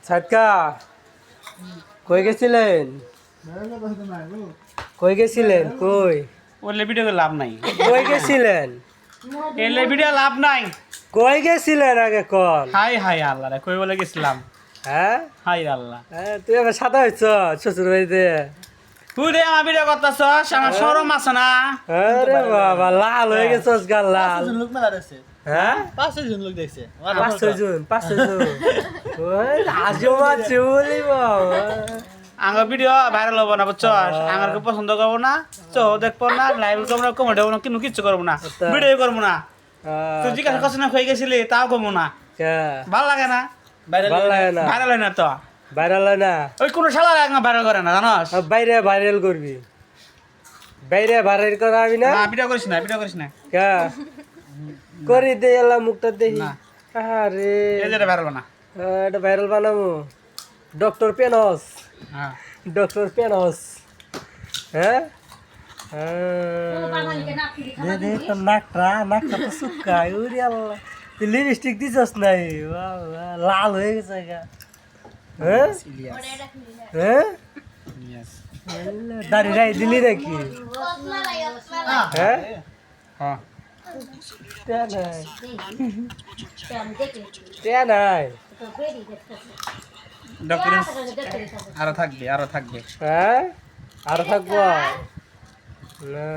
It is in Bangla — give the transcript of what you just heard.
ছাটকা কই গেছিলেন? কই গেছিলেন? কই ওলে ভিডিও করে লাভ নাই। কই গেছিলেন? এলে ভিডিও লাভ নাই। কই গেছিলেন আগে কল? হাই হাই আল্লাহ রে, কই বলে গেছিলাম? হ্যাঁ হাই আল্লাহ, তুই আবার সাদা হয়েছ শ্বশুর বাড়িতে? তুই রে আমার ভিডিও করতেছস, আমার শরম আছে না? আরে বাবা লাল হয়ে গেছস গা লাল। লোক মেলা দেখছে, হ্যাঁ 5-6 জন লোক দেখছে। 5-6 জন ওই আজমা চুলি বাবা। আমার ভিডিও ভাইরাল হবো না, বুঝছস? আমার পছন্দ করবো না, চো দেখবো না, লাইভ করবো না, কমেন্ট হবো না, কিন্তু কিচ্ছু করবো না, ভিডিও করবো না। তুই জিজ্ঞাসা করছিস না হয়ে গেছিলি, তাও করবো না। ভালো লাগে না, ভালো লাগে না, ভাইরাল হয় না তো। ভাইরাল হয় না। ওই কোনো শালা ভাইরাল করে না, জানোস? বাইরে ভাইরাল করবি, বাইরে ভাইরাল করাবি না। না ভিডিও করিস না, ভিডিও করিস না। কা করি দে এলা মুখটা দেখি। না। আরে এই যেটা ভাইরাল না। এটা ভাইরাল বানাবো। ডক্টর পেনস, হ্যাঁ ডক্টর পেনস। হ্যাঁ দে দে তো নাকটা তো শুকায়। উরি আল্লাহ, তুই লিপস্টিক দিছস নাই? বাবা লাল হয়ে গেছে গা। হ্যাঁ হ্যাঁ ইয়েস দাড়ি রাই দিলি নাকি? হ্যাঁ হ্যাঁ তে নাই, তে নাই। ডক্টর আরো থাকবে, আরো থাকবে। হ্যাঁ আর থাকবো না।